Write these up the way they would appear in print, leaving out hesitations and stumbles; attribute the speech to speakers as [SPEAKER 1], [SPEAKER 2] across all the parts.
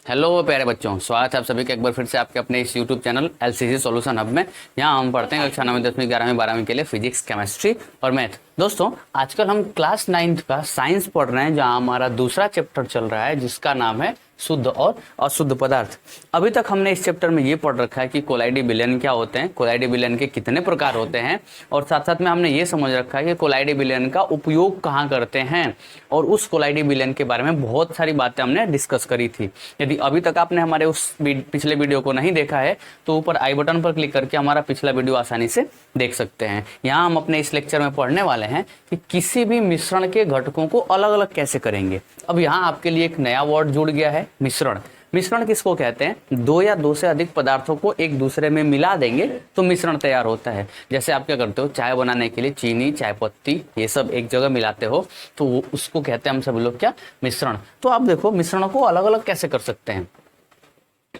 [SPEAKER 1] Hello प्यारे बच्चों, स्वागत है आप सभी का एक बार फिर से आपके अपने इस YouTube channel LCC solution hub में। यहाँ हम पढ़ते हैं कक्षा 9वीं 10वीं 11वीं 12वीं के लिए फिजिक्स, केमिस्ट्री और मैथ। दोस्तों, आजकल हम क्लास 9th का साइंस पढ़ रहे हैं, जहाँ हमारा दूसरा चैप्टर चल रहा है जिसका नाम है शुद्ध और अशुद्ध पदार्थ। अभी तक हमने इस चैप्टर में ये पढ़ रखा है कि कोलाइडी विलयन क्या होते हैं, कोलाइडी विलयन के कितने प्रकार होते हैं, और साथ साथ में हमने ये समझ रखा है कि कोलाइडी विलयन का उपयोग कहाँ करते हैं, और उस कोलाइडी विलयन के बारे में बहुत सारी बातें हमने डिस्कस करी थी। यदि अभी तक आपने हमारे उस पिछले वीडियो को नहीं देखा है तो ऊपर आई बटन पर क्लिक करके हमारा पिछला वीडियो आसानी से देख सकते हैं। यहाँ हम अपने इस लेक्चर में पढ़ने वाले हैं कि किसी भी मिश्रण के घटकों को अलग अलग कैसे करेंगे। अब यहाँ आपके लिए एक नया वर्ड जुड़ गया है, मिश्रण। मिश्रण किसको कहते हैं? दो या दो से अधिक पदार्थों को एक दूसरे में मिला देंगे तो मिश्रण तैयार होता है। जैसे आप क्या करते हो, चाय बनाने के लिए चीनी, चाय पत्ती, ये सब एक जगह मिलाते हो तो उसको कहते हैं हम सब लोग क्या? मिश्रण। तो आप देखो मिश्रणों को अलग अलग कैसे कर सकते हैं।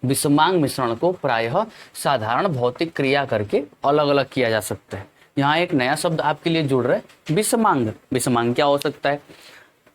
[SPEAKER 1] विषमांग मिश्रण को प्रायः साधारण भौतिक क्रिया करके अलग अलग किया जा सकता है। यहाँ एक नया शब्द आपके लिए जुड़ रहा है, विषमांग। विषमांग क्या हो सकता है?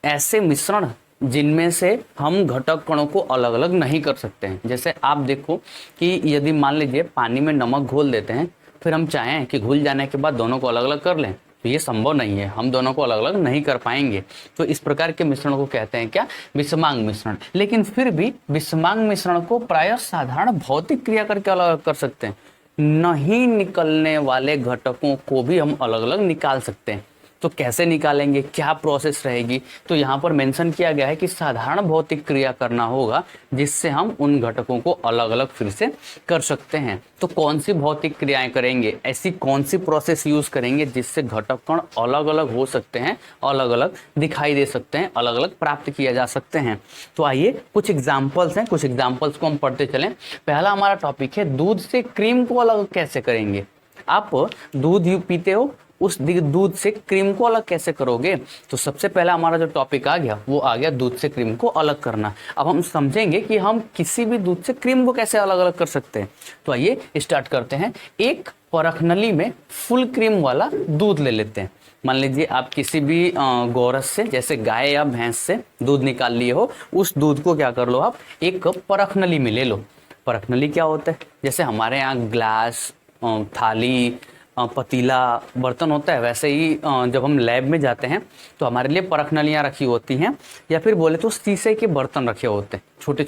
[SPEAKER 1] ऐसे मिश्रण जिनमें से हम घटक कणों को अलग अलग नहीं कर सकते हैं। जैसे आप देखो कि यदि मान लीजिए पानी में नमक घोल देते हैं, फिर हम चाहें कि घुल जाने के बाद दोनों को अलग अलग कर लें, तो ये संभव नहीं है, हम दोनों को अलग अलग नहीं कर पाएंगे। तो इस प्रकार के मिश्रण को कहते हैं क्या? विषमांग मिश्रण। लेकिन फिर भी विषमांग मिश्रण को प्रायः साधारण भौतिक क्रिया करके अलग अलग कर सकते हैं। नहीं निकलने वाले घटकों को भी हम अलग अलग निकाल सकते हैं। तो कैसे निकालेंगे, क्या प्रोसेस रहेगी? तो यहाँ पर मेंशन किया गया है कि साधारण भौतिक क्रिया करना होगा जिससे हम उन घटकों को अलग अलग फिर से कर सकते हैं। तो कौन सी भौतिक क्रियाएं करेंगे, ऐसी कौन सी प्रोसेस यूज करेंगे जिससे घटक कण अलग अलग हो सकते हैं, अलग अलग दिखाई दे सकते हैं, अलग अलग प्राप्त किया जा सकते हैं। तो आइए कुछ एग्जाम्पल्स हैं, कुछ एग्जाम्पल्स को हम पढ़ते चलें। पहला हमारा टॉपिक है दूध से क्रीम को अलग कैसे करेंगे। आप दूध पीते हो, उस दूध से क्रीम को अलग कैसे करोगे? तो सबसे पहला हमारा जो टॉपिक आ गया वो आ गया दूध से क्रीम को अलग करना। अब हम समझेंगे कि हम किसी भी दूध से क्रीम को कैसे अलग अलग कर सकते हैं। तो आइए स्टार्ट करते हैं। एक परखनली में फुल क्रीम वाला दूध ले लेते हैं। मान लीजिए आप किसी भी गोरस से, जैसे गाय या भैंस से दूध निकाल लिए हो, उस दूध को क्या कर लो, आप एक परखनली में ले लो। परखनली क्या होता है? जैसे हमारे यहाँ ग्लास, थाली, पतीला, बर्तन होता है, वैसे ही जब हम लैब में जाते हैं तो हमारे लिए परखनलियाँ रखी होती हैं, या फिर बोले तो शीशे के बर्तन रखे होते हैं। छोटे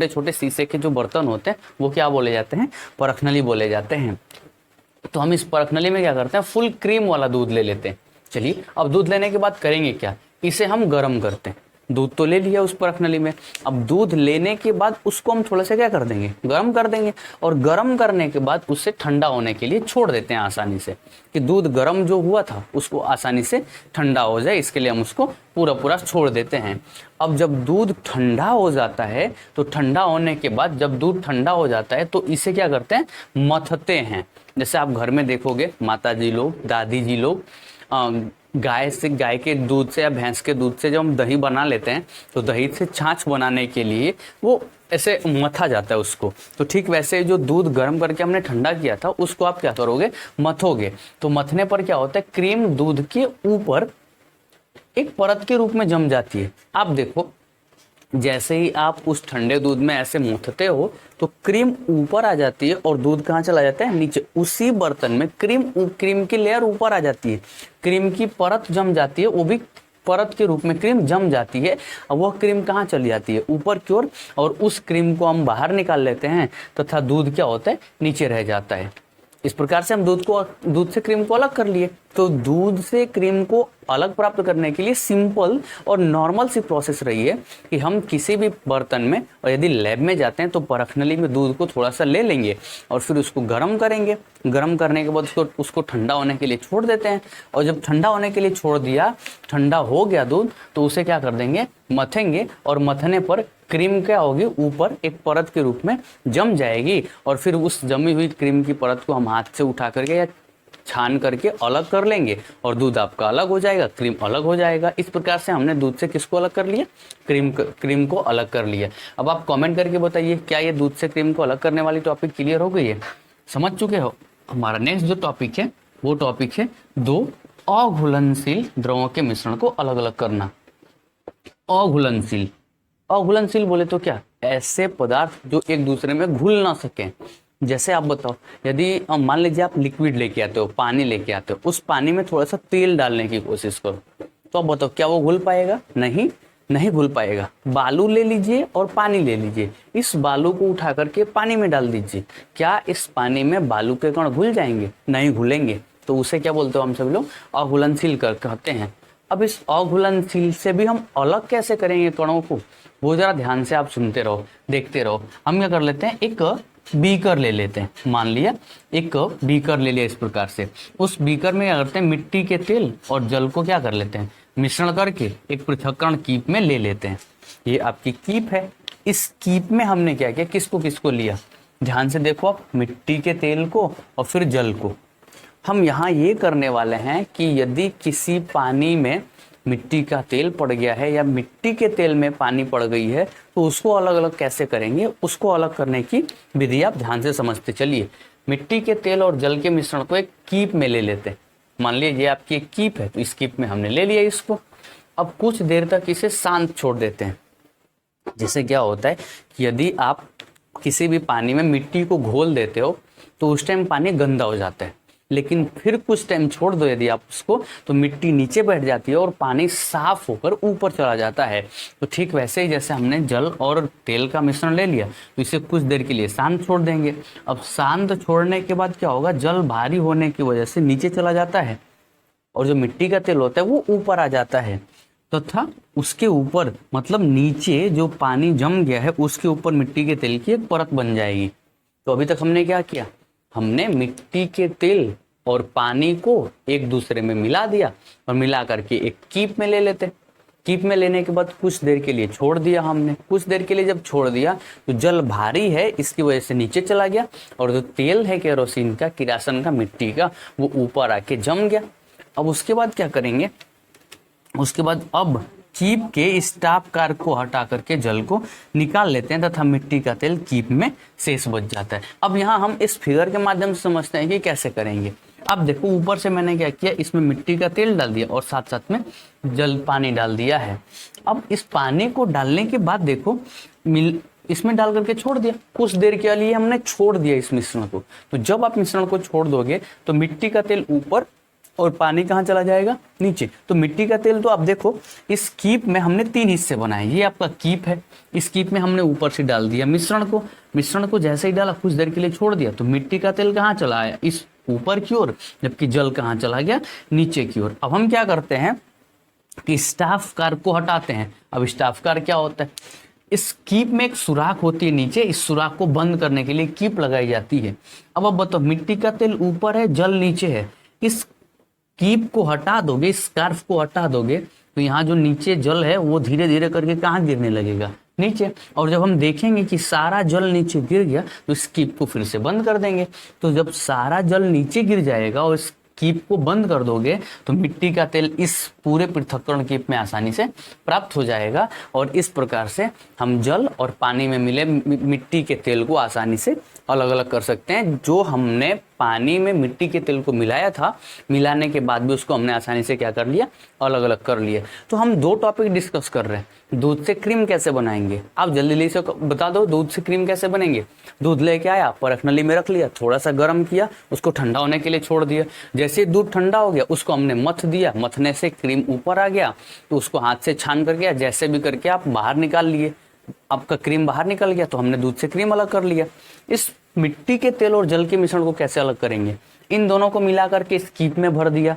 [SPEAKER 1] छोटे शीशे के जो बर्तन होते हैं वो क्या बोले जाते हैं? परखनली बोले जाते हैं। तो हम इस परखनली में क्या करते हैं, फुल क्रीम वाला दूध ले लेते हैं। चलिए, अब दूध लेने के बाद करेंगे क्या? इसे हम गर्म करते हैं। दूध तो ले लिया उस परखनली में, अब दूध लेने के बाद उसको हम थोड़ा सा क्या कर देंगे, गर्म कर देंगे। और गर्म करने के बाद उसे ठंडा होने के लिए छोड़ देते हैं आसानी से, कि दूध गर्म जो हुआ था उसको आसानी से ठंडा हो जाए, इसके लिए हम उसको पूरा छोड़ देते हैं। अब जब दूध ठंडा हो जाता है तो ठंडा होने के बाद जब दूध ठंडा हो जाता है तो इसे क्या करते हैं, मथते हैं। जैसे आप घर में देखोगे माता जी लोग, दादी जी लोग गाय के दूध से या भैंस के दूध से जब हम दही बना लेते हैं तो दही से छाछ बनाने के लिए वो ऐसे मथा जाता है उसको। तो ठीक वैसे जो दूध गर्म करके हमने ठंडा किया था उसको आप क्या करोगे, मथोगे। तो मथने पर क्या होता है, क्रीम दूध के ऊपर एक परत के रूप में जम जाती है। आप देखो, जैसे ही आप उस ठंडे दूध में ऐसे मूथते हो तो क्रीम ऊपर आ जाती है और दूध कहाँ चला जाता है, नीचे। उसी बर्तन में क्रीम की लेयर ऊपर आ जाती है, क्रीम की परत जम जाती है, वो भी परत के रूप में क्रीम जम जाती है। अब वह क्रीम कहाँ चली जाती है, ऊपर की ओर, और उस क्रीम को हम बाहर निकाल लेते हैं तथा दूध क्या होता है, नीचे रह जाता है। इस प्रकार से हम दूध से क्रीम को अलग कर लिए। तो दूध से क्रीम को अलग प्राप्त करने के लिए सिंपल और नॉर्मल सी प्रोसेस रही है कि हम किसी भी बर्तन में, और यदि लैब में जाते हैं तो परखनली में दूध को थोड़ा सा ले लेंगे और फिर उसको गर्म करेंगे। गर्म करने के बाद उसको ठंडा होने के लिए छोड़ देते हैं, और जब ठंडा होने के लिए छोड़ दिया, ठंडा हो गया दूध, तो उसे क्या कर देंगे, मथेंगे। और मथने पर क्रीम क्या होगी, ऊपर एक परत के रूप में जम जाएगी, और फिर उस जमी हुई क्रीम की परत को हम हाथ से उठा करके या छान करके अलग कर लेंगे और दूध आपका अलग हो जाएगा, क्रीम अलग हो जाएगा। इस प्रकार से हमने दूध से किसको अलग कर लिया, क्रीम को अलग कर लिया। अब आप कमेंट करके बताइए, क्या ये दूध से क्रीम को अलग करने वाली टॉपिक क्लियर हो गई है, समझ चुके हो? हमारा नेक्स्ट जो टॉपिक है वो टॉपिक है दो अघुलनशील द्रवों के मिश्रण को अलग अलग करना। अघुलनशील, अघुलनशील बोले तो क्या, ऐसे पदार्थ जो एक दूसरे में घुल ना सकें। जैसे आप बताओ, यदि मान लीजिए आप लिक्विड लेके आते हो, पानी लेके आते हो, उस पानी में थोड़ा सा तेल डालने की कोशिश करो, तो आप बताओ क्या वो घुल पाएगा? नहीं, नहीं घुल पाएगा। बालू ले लीजिए और पानी ले लीजिए, इस बालू को उठा करके पानी में डाल दीजिए, क्या इस पानी में बालू के कण घुल जाएंगे? नहीं घुलेंगे। तो उसे क्या बोलते हो हम सब लोग? अघुलनशील कहते हैं। अब इस अघुलनशील से भी हम अलग कैसे करेंगे कणों को, वो जरा ध्यान से आप सुनते रहो, देखते रहो। हम क्या कर लेते हैं, एक बीकर ले लेते हैं। मान लिया एक बीकर ले लिया इस प्रकार से, उस बीकर में क्या करते हैं, मिट्टी के तेल और जल को क्या कर लेते हैं, मिश्रण करके एक पृथक्करण कीप में ले लेते हैं। ये आपकी कीप है। इस कीप में हमने क्या किया, किसको किसको लिया, ध्यान से देखो आप, मिट्टी के तेल को और फिर जल को। हम यहाँ ये करने वाले हैं कि यदि किसी पानी में मिट्टी का तेल पड़ गया है या मिट्टी के तेल में पानी पड़ गई है, तो उसको अलग अलग कैसे करेंगे, उसको अलग करने की विधि आप ध्यान से समझते चलिए। मिट्टी के तेल और जल के मिश्रण को एक कीप में ले लेते हैं। मान लीजिए ये आपकी एक कीप है, तो इस कीप में हमने ले लिया इसको। अब कुछ देर तक इसे शांत छोड़ देते हैं। जैसे क्या होता है कि यदि आप किसी भी पानी में मिट्टी को घोल देते हो तो उस टाइम पानी गंदा हो जाता है, लेकिन फिर कुछ टाइम छोड़ दो यदि आप उसको, तो मिट्टी नीचे बैठ जाती है और पानी साफ होकर ऊपर चला जाता है। तो ठीक वैसे ही जैसे हमने जल और तेल का मिश्रण ले लिया, तो इसे कुछ देर के लिए शांत छोड़ देंगे। अब शांत छोड़ने के बाद क्या होगा, जल भारी होने की वजह से नीचे चला जाता है और जो मिट्टी का तेल होता है वो ऊपर आ जाता है, तथा उसके ऊपर मतलब नीचे जो पानी जम गया है उसके ऊपर मिट्टी के तेल की एक परत बन जाएगी। तो अभी तक हमने क्या किया, हमने मिट्टी के तेल और पानी को एक दूसरे में मिला दिया और मिला करके एक कीप में ले लेते। कीप में लेने के बाद कुछ देर के लिए छोड़ दिया हमने। कुछ देर के लिए जब छोड़ दिया तो जल भारी है, इसकी वजह से नीचे चला गया और जो तेल है केरोसिन का, किरासन का, मिट्टी का, वो ऊपर आके जम गया। अब उसके बाद क्या करेंगे, उसके बाद अब कीप के स्टाफ कार को हटा करके जल को निकाल लेते हैं तथा मिट्टी का तेल कीप में शेष बच जाता है। अब यहाँ हम इस फिगर के माध्यम से समझते हैं कि कैसे करेंगे। अब देखो ऊपर से मैंने क्या किया, इसमें मिट्टी का तेल डाल दिया और साथ साथ में जल पानी डाल दिया है। अब इस पानी को डालने के बाद देखो इसमें डाल करके छोड़ दिया, कुछ देर के लिए हमने छोड़ दिया इस मिश्रण को। तो जब आप मिश्रण को छोड़ दोगे तो मिट्टी का तेल ऊपर और पानी कहाँ चला जाएगा, नीचे। तो मिट्टी का तेल तो आप देखो इस कीप में हमने 3 हिस्से बनाए। ये आपका कीप है, इस कीप में हमने ऊपर से डाल दिया मिश्रण को। मिश्रण को जैसे ही डाला, कुछ देर के लिए छोड़ दिया, तो मिट्टी का तेल कहाँ चला आया, इस ऊपर की ओर, जबकि जल कहाँ चला गया, नीचे की ओर। अब हम क्या करते हैं कि स्टाफ कार को हटाते हैं। अब स्टाफ कार क्या होता है, इस कीप में एक सुराख होती है नीचे, इस सुराख को बंद करने के लिए कीप लगाई जाती है। अब बताओ, मिट्टी का तेल ऊपर है, जल नीचे है, इस कीप को हटा दोगे, स्कार्फ को हटा दोगे, तो यहाँ जो नीचे जल है वो धीरे धीरे करके कहाँ गिरने लगेगा, नीचे। और जब हम देखेंगे कि सारा जल नीचे गिर गया तो इस कीप को फिर से बंद कर देंगे। तो जब सारा जल नीचे गिर जाएगा और इस कीप को बंद कर दोगे तो मिट्टी का तेल इस पूरे पृथक्करण कीप में आसानी से प्राप्त हो जाएगा। और इस प्रकार से हम जल और पानी में मिले मिट्टी के तेल को आसानी से अलग अलग कर सकते हैं। जो हमने पानी में मिट्टी के तेल को मिलाया था, मिलाने के बाद भी उसको हमने आसानी से क्या कर लिया, अलग अलग कर लिए। तो हम 2 टॉपिक डिस्कस कर रहे हैं। दूध से क्रीम कैसे बनाएंगे, आप जल्दी से बता दो, दूध से क्रीम कैसे बनेंगे। दूध लेके आया, परख नली में रख लिया, थोड़ा सा गर्म किया, उसको ठंडा होने के लिए छोड़ दिया। जैसे दूध ठंडा हो गया, उसको हमने मथ दिया, मथने से क्रीम ऊपर आ गया, तो उसको हाथ से छान करके जैसे भी करके आप बाहर निकाल लिए। आपका क्रीम बाहर निकल गया, तो हमने दूध से क्रीम अलग कर लिया। इस मिट्टी के तेल और जल के मिश्रण को कैसे अलग करेंगे, इन दोनों को मिला करके इस कीप में भर दिया,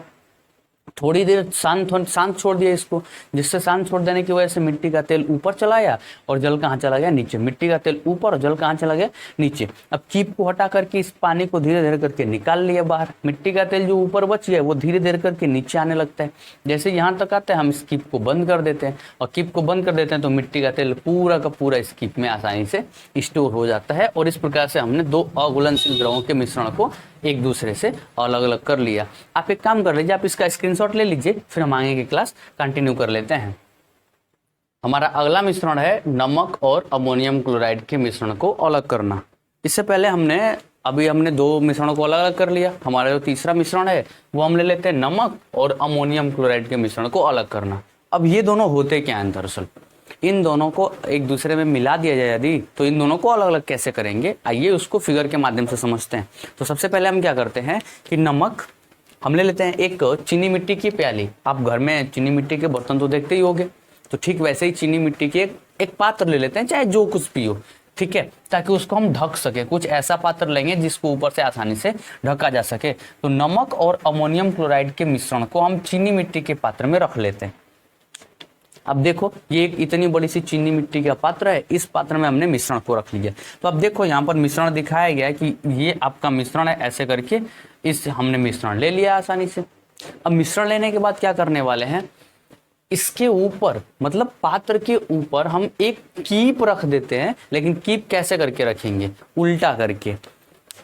[SPEAKER 1] थोड़ी देर शांत छोड़ दिया इसको, जिससे शांत छोड़ देने की वजह से मिट्टी का तेल ऊपर चला गया और जल कहाँ चला गया, नीचे। मिट्टी का तेल ऊपर और जल कहाँ चला गया, नीचे। अब कीप को हटा करके इस पानी को धीरे धीरे करके निकाल लिया बाहर। मिट्टी का तेल जो ऊपर बच गया वो धीरे धीरे करके नीचे आने लगता है। जैसे यहाँ तक आता है, हम इस कीप को बंद कर देते हैं, और कीप को बंद कर देते हैं तो मिट्टी का तेल पूरा का पूरा इस कीप में आसानी से स्टोर हो जाता है। और इस प्रकार से हमने 2 अघुलनशील द्रवों के मिश्रण को एक दूसरे से अलग अलग कर लिया। आप एक काम कर लीजिए, आप इसका स्क्रीनशॉट ले लीजिए, फिर हम आगे की क्लास कंटिन्यू कर लेते हैं। हमारा अगला मिश्रण है नमक और अमोनियम क्लोराइड के मिश्रण को अलग करना। इससे पहले हमने 2 मिश्रणों को अलग अलग कर लिया। हमारा जो तीसरा मिश्रण है वो हम ले लेते हैं नमक और अमोनियम क्लोराइड के मिश्रण को अलग करना। अब ये दोनों होते क्या हैं दरअसल, इन दोनों को एक दूसरे में मिला दिया जाए यदि, तो इन दोनों को अलग अलग कैसे करेंगे, आइए उसको फिगर के माध्यम से समझते हैं। तो सबसे पहले हम क्या करते हैं कि नमक हम ले लेते हैं एक चीनी मिट्टी की प्याली। आप घर में चीनी मिट्टी के बर्तन तो देखते ही होंगे, तो ठीक वैसे ही चीनी मिट्टी के एक पात्र ले लेते हैं, चाहे जो कुछ भी हो, ठीक है, ताकि उसको हम ढक सके। कुछ ऐसा पात्र लेंगे जिसको ऊपर से आसानी से ढका जा सके। तो नमक और अमोनियम क्लोराइड के मिश्रण को हम चीनी मिट्टी के पात्र में रख लेते हैं। अब देखो ये एक इतनी बड़ी सी चीनी मिट्टी का पात्र है, इस पात्र में हमने मिश्रण को रख लिया। तो अब देखो यहाँ पर मिश्रण दिखाया गया है कि ये आपका मिश्रण है, ऐसे करके इस हमने मिश्रण ले लिया आसानी से। अब मिश्रण लेने के बाद क्या करने वाले हैं, इसके ऊपर मतलब पात्र के ऊपर हम एक कीप रख देते हैं। लेकिन कीप कैसे करके रखेंगे, उल्टा करके।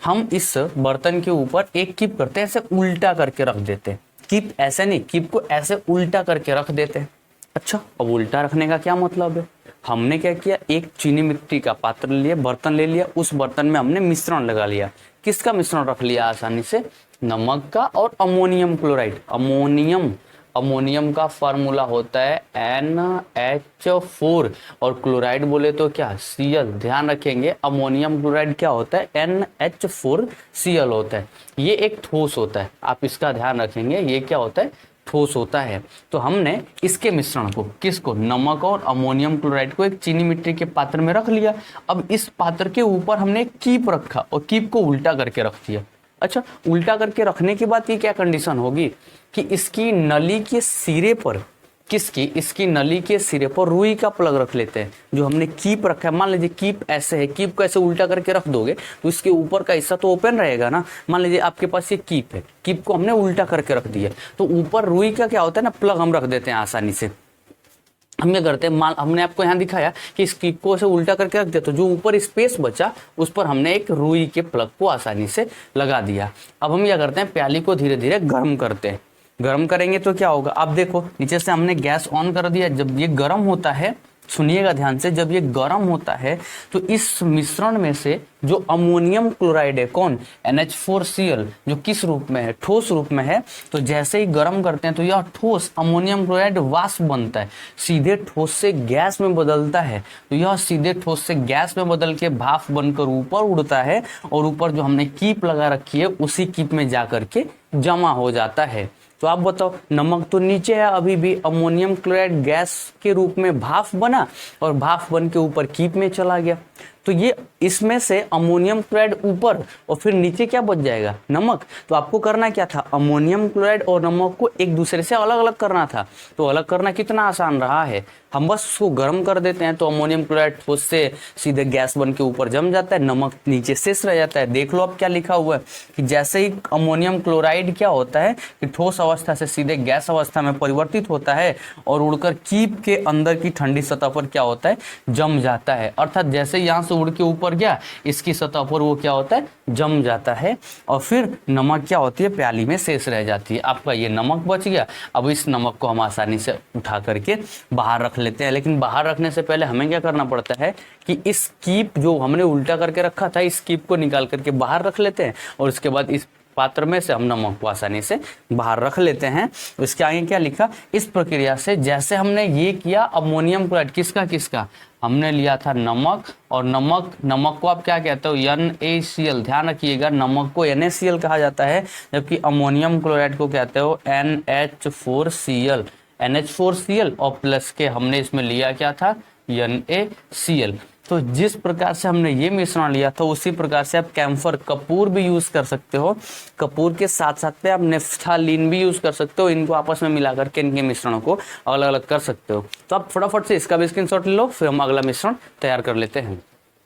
[SPEAKER 1] हम इस बर्तन के ऊपर एक कीप करते हैं, ऐसे उल्टा करके रख देते हैं। कीप ऐसे नहीं, कीप को ऐसे उल्टा करके रख देते हैं। अच्छा, अब उल्टा रखने का क्या मतलब है, हमने क्या किया, एक चीनी मिट्टी का पात्र लिया, बर्तन ले लिया, उस बर्तन में हमने मिश्रण लगा लिया। किसका मिश्रण रख लिया आसानी से, नमक का और अमोनियम क्लोराइड। अमोनियम का फार्मूला होता है NH4 और क्लोराइड बोले तो क्या, Cl। ध्यान रखेंगे अमोनियम क्लोराइड क्या होता है, NH4Cl होता है। ये एक ठोस होता है, आप इसका ध्यान रखेंगे, ये क्या होता है, ठोस होता है। तो हमने इसके मिश्रण को, किसको, नमक और अमोनियम क्लोराइड को एक चीनी मिट्टी के पात्र में रख लिया। अब इस पात्र के ऊपर हमने एक कीप रखा और कीप को उल्टा करके रख दिया। अच्छा, उल्टा करके रखने के बाद ये क्या कंडीशन होगी कि इसकी नली के सिरे पर, इसकी नली के सिरे पर रुई का प्लग रख लेते हैं। जो हमने कीप रखा है, मान लीजिए कीप ऐसे है, कीप को ऐसे उल्टा करके रख दोगे तो इसके ऊपर का हिस्सा तो ओपन रहेगा ना। मान लीजिए आपके पास ये कीप है, कीप को हमने उल्टा करके रख दिया, तो ऊपर रुई का क्या होता है ना, प्लग हम रख देते हैं आसानी से। हम क्या करते हैं, हमने आपको यहाँ दिखाया कि इस कीप को ऐसे उल्टा करके रख दिया, तो जो ऊपर स्पेस बचा उस पर हमने एक रुई के प्लग को आसानी से लगा दिया। अब हम क्या करते हैं, प्याली को धीरे धीरे गर्म करते हैं। गर्म करेंगे तो क्या होगा, अब देखो नीचे से हमने गैस ऑन कर दिया। जब ये गर्म होता है, सुनिएगा ध्यान से, जब ये गर्म होता है तो इस मिश्रण में से जो अमोनियम क्लोराइड है, कौन, NH4Cl, जो किस रूप में है, ठोस रूप में है। तो जैसे ही गर्म करते हैं तो यह ठोस अमोनियम क्लोराइड वाष्प बनता है, सीधे ठोस से गैस में बदलता है। तो यह सीधे ठोस से गैस में बदल के भाप बनकर ऊपर उड़ता है और ऊपर जो हमने कीप लगा रखी है उसी कीप में जा करके जमा हो जाता है। तो आप बताओ, नमक तो नीचे है अभी भी, अमोनियम क्लोराइड गैस के रूप में भाप बना और भाप बन के ऊपर कीप में चला गया। तो ये इसमें से अमोनियम क्लोराइड ऊपर और फिर नीचे क्या बच जाएगा, नमक। तो आपको करना क्या था, अमोनियम क्लोराइड और नमक को एक दूसरे से अलग अलग करना था। तो अलग करना कितना आसान रहा है, हम बस उसको गर्म कर देते हैं तो अमोनियम क्लोराइड ठोस से सीधे गैस बन के ऊपर जम जाता है, नमक नीचे शेष रह जाता है। देख लो अब क्या लिखा हुआ है कि जैसे ही अमोनियम क्लोराइड क्या होता है कि ठोस अवस्था से सीधे गैस अवस्था में परिवर्तित होता है और उड़कर कीप के अंदर की ठंडी सतह पर क्या होता है, जम जाता है। अर्थात जैसे यहाँ से उड़ के ऊपर गया, इसकी सतह पर वो क्या होता है, जम जाता है और फिर नमक क्या होती है, प्याली में शेष रह जाती है। आपका ये नमक बच गया। अब इस नमक को हम आसानी से उठा करके बाहर रख लेते हैं। लेकिन बाहर रखने से पहले हमें क्या करना पड़ता है कि इस कीप जो हमने उल्टा करके रखा था, इस कीप को निकाल करके बाहर रख लेते हैं और उसके बाद इस पात्र में से हम नमक को आसानी से बाहर रख लेते हैं। इसके आगे क्या लिखा, इस प्रक्रिया से जैसे हमने ये किया, अमोनियम क्लोराइड किसका हमने लिया था, नमक, और नमक को आप क्या कहते हो, NaCl। ध्यान रखिएगा, नमक को NaCl कहा जाता है, जबकि अमोनियम क्लोराइड को कहते हो NH4Cl और प्लस के हमने इसमें लिया क्या था, NaCl। तो जिस प्रकार से हमने ये मिश्रण लिया था उसी प्रकार से आप कैम्फर, कपूर भी यूज कर सकते हो। कपूर के साथ साथ में आप नेफ्थालीन भी यूज कर सकते हो। इनको आपस में मिला करके इनके मिश्रणों को अलग अलग कर सकते हो। तो आप फटाफट से इसका भी स्क्रीनशॉट ले लो, फिर हम अगला मिश्रण तैयार कर लेते हैं।